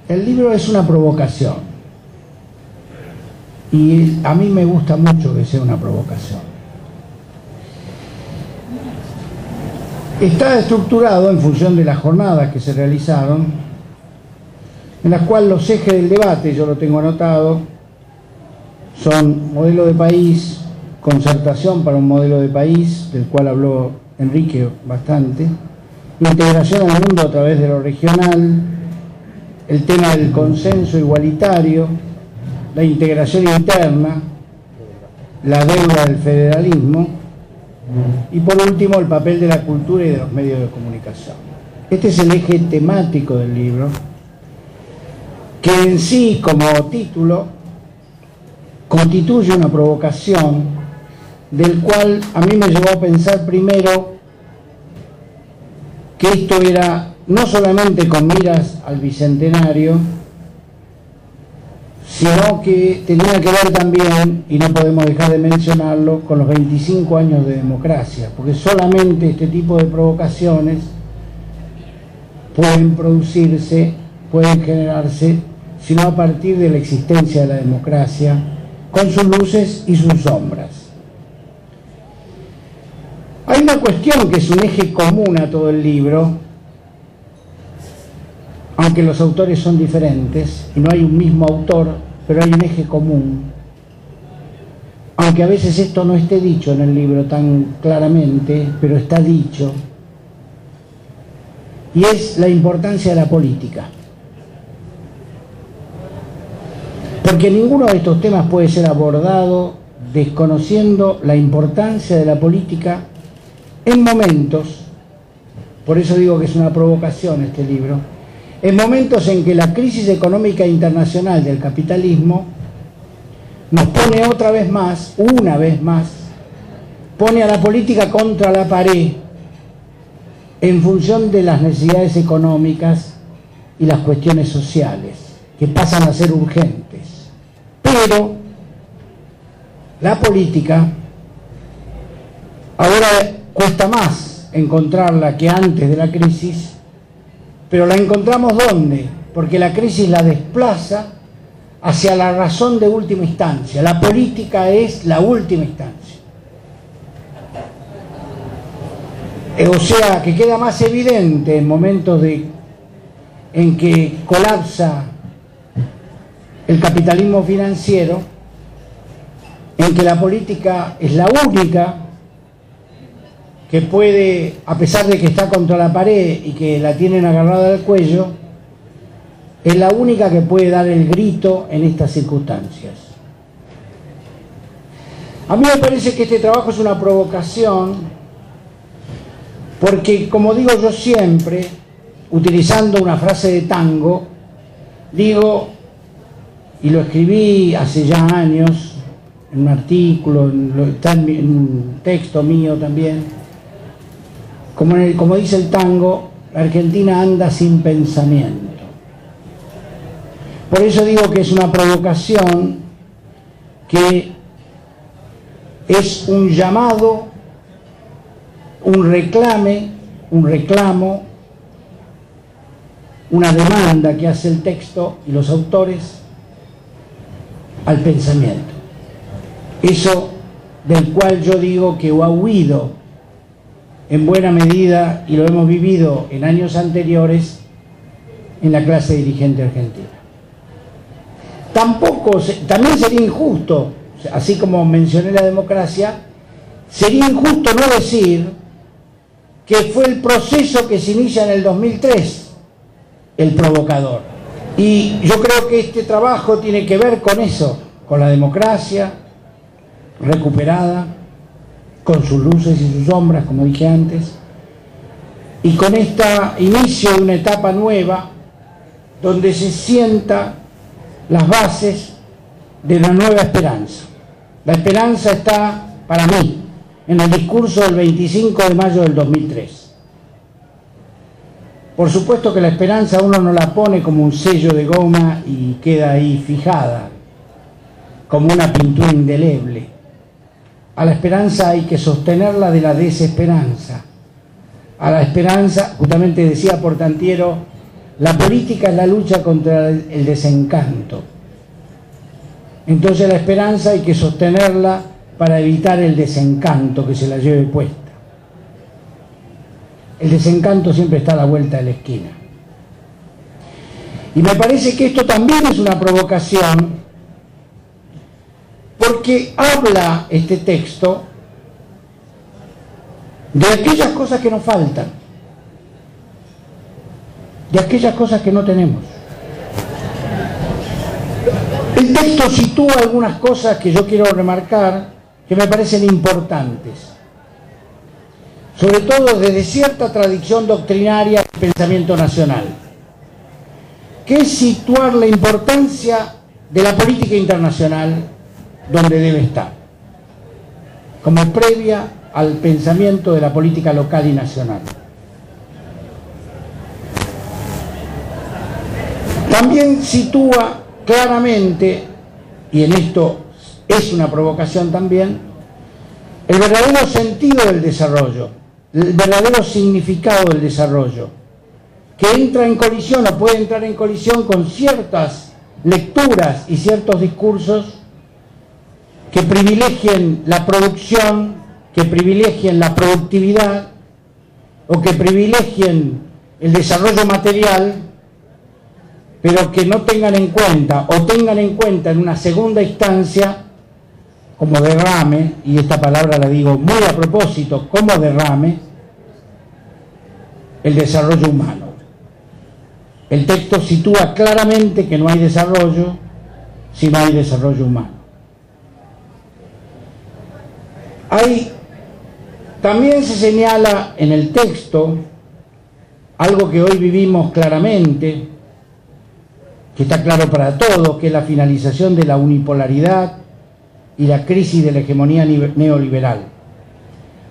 El libro es una provocación y a mí me gusta mucho que sea una provocación. Está estructurado en función de las jornadas que se realizaron, en las cuales los ejes del debate, yo lo tengo anotado, son modelo de país, concertación para un modelo de país, del cual habló Enrique bastante, integración al mundo a través de lo regional, el tema del consenso igualitario, la integración interna, la deuda del federalismo y por último el papel de la cultura y de los medios de comunicación. Este es el eje temático del libro, que en sí como título constituye una provocación del cual a mí me llevó a pensar primero que esto era no solamente con miras al bicentenario, sino que tenía que ver también, y no podemos dejar de mencionarlo, con los 25 años de democracia, porque solamente este tipo de provocaciones pueden producirse, pueden generarse, sino a partir de la existencia de la democracia, con sus luces y sus sombras. Hay una cuestión que es un eje común a todo el libro, aunque los autores son diferentes y no hay un mismo autor, pero hay un eje común, aunque a veces esto no esté dicho en el libro tan claramente, pero está dicho, y es la importancia de la política. Porque ninguno de estos temas puede ser abordado desconociendo la importancia de la política en momentos, por eso digo que es una provocación este libro, en momentos en que la crisis económica internacional del capitalismo nos pone otra vez más, una vez más, pone a la política contra la pared en función de las necesidades económicas y las cuestiones sociales, que pasan a ser urgentes. Pero la política ahora cuesta más encontrarla que antes de la crisis, pero la encontramos ¿dónde? Porque la crisis la desplaza hacia la razón de última instancia. La política es la última instancia. O sea, que queda más evidente en momentos en que colapsa el capitalismo financiero, en que la política es la única que puede, a pesar de que está contra la pared y que la tienen agarrada al cuello, es la única que puede dar el grito en estas circunstancias. A mí me parece que este trabajo es una provocación porque, como digo yo siempre, utilizando una frase de Tango, digo, y lo escribí hace ya años, en un artículo, está en un texto mío también, como dice el Tango, la Argentina anda sin pensamiento. Por eso digo que es una provocación, que es un llamado, un reclamo, una demanda que hace el texto y los autores al pensamiento. Eso del cual yo digo que ha huido en buena medida, y lo hemos vivido en años anteriores, en la clase dirigente argentina. También sería injusto, así como mencioné la democracia, sería injusto no decir que fue el proceso que se inicia en el 2003, el provocador. Y yo creo que este trabajo tiene que ver con eso, con la democracia recuperada, con sus luces y sus sombras, como dije antes, y con este inicio de una etapa nueva, donde se sientan las bases de una nueva esperanza. La esperanza está, para mí, en el discurso del 25 de mayo del 2003. Por supuesto que la esperanza uno no la pone como un sello de goma y queda ahí fijada, como una pintura indeleble. A la esperanza hay que sostenerla de la desesperanza. A la esperanza, justamente decía Portantiero, La política es la lucha contra el desencanto. Entonces la esperanza hay que sostenerla para evitar el desencanto que se la lleve puesta. El desencanto siempre está a la vuelta de la esquina. Y me parece que esto también es una provocación, porque habla este texto de aquellas cosas que nos faltan, de aquellas cosas que no tenemos. El texto sitúa algunas cosas que yo quiero remarcar, que me parecen importantes, sobre todo desde cierta tradición doctrinaria del pensamiento nacional, que es situar la importancia de la política internacional donde debe estar, como previa al pensamiento de la política local y nacional. También sitúa claramente, y en esto es una provocación también, el verdadero sentido del desarrollo, el verdadero significado del desarrollo, que entra en colisión o puede entrar en colisión con ciertas lecturas y ciertos discursos que privilegien la producción, que privilegien la productividad o que privilegien el desarrollo material, pero que no tengan en cuenta o tengan en cuenta en una segunda instancia como derrame, y esta palabra la digo muy a propósito, como derrame, el desarrollo humano. El texto sitúa claramente que no hay desarrollo si no hay desarrollo humano. También se señala en el texto algo que hoy vivimos claramente, que está claro para todos, que es la finalización de la unipolaridad y la crisis de la hegemonía neoliberal,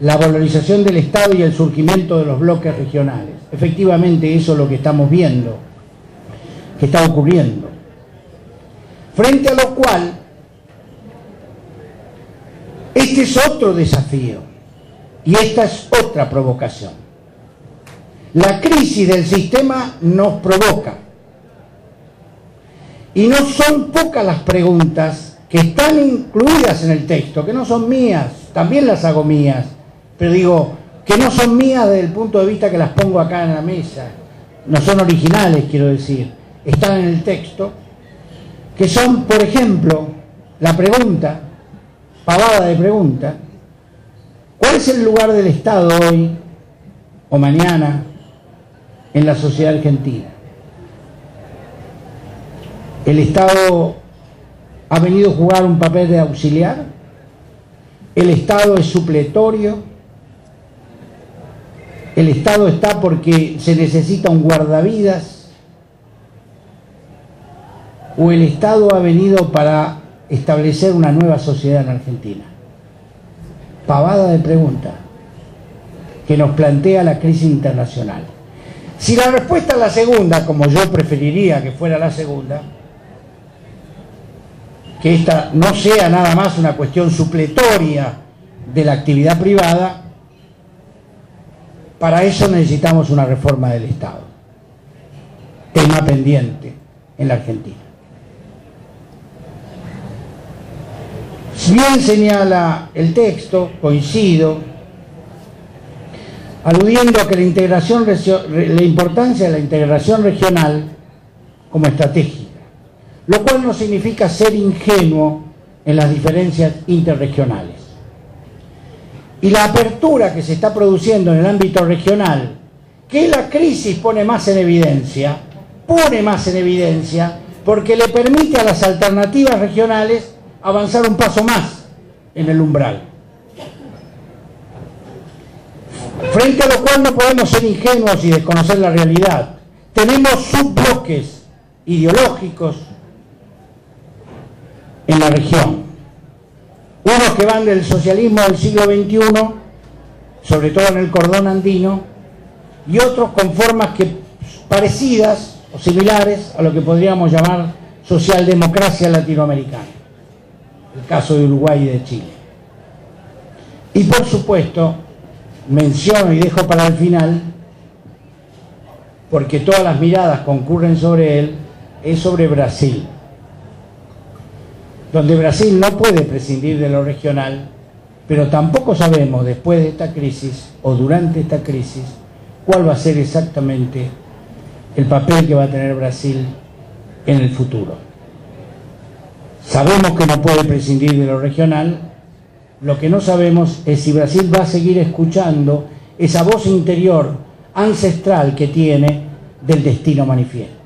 la valorización del Estado y el surgimiento de los bloques regionales. Efectivamente, eso es lo que estamos viendo, que está ocurriendo. Frente a lo cual, este es otro desafío y esta es otra provocación. La crisis del sistema nos provoca. Y no son pocas las preguntas que están incluidas en el texto, que no son mías, también las hago mías, pero digo, que no son mías desde el punto de vista que las pongo acá en la mesa, no son originales, quiero decir, están en el texto, que son, por ejemplo, la pregunta, pavada de pregunta, ¿cuál es el lugar del Estado hoy o mañana en la sociedad argentina? ¿El Estado ha venido a jugar un papel de auxiliar? ¿El Estado es supletorio? ¿El Estado está porque se necesita un guardavidas? ¿O el Estado ha venido para establecer una nueva sociedad en Argentina? Pavada de pregunta que nos plantea la crisis internacional. Si la respuesta es la segunda, como yo preferiría que fuera la segunda, que esta no sea nada más una cuestión supletoria de la actividad privada, para eso necesitamos una reforma del Estado, tema pendiente en la Argentina. Si bien señala el texto, coincido, aludiendo a que la importancia de la integración regional como estratégica, lo cual no significa ser ingenuo en las diferencias interregionales. Y la apertura que se está produciendo en el ámbito regional, que la crisis pone más en evidencia, porque le permite a las alternativas regionales avanzar un paso más en el umbral. Frente a lo cual no podemos ser ingenuos y desconocer la realidad. Tenemos subbloques ideológicos en la región, unos que van del socialismo del siglo XXI, sobre todo en el cordón andino, y otros con formas parecidas o similares a lo que podríamos llamar socialdemocracia latinoamericana, el caso de Uruguay y de Chile. Y por supuesto, menciono y dejo para el final porque todas las miradas concurren sobre él, es sobre Brasil, donde Brasil no puede prescindir de lo regional, pero tampoco sabemos después de esta crisis o durante esta crisis cuál va a ser exactamente el papel que va a tener Brasil en el futuro. Sabemos que no puede prescindir de lo regional, lo que no sabemos es si Brasil va a seguir escuchando esa voz interior ancestral que tiene del destino manifiesto.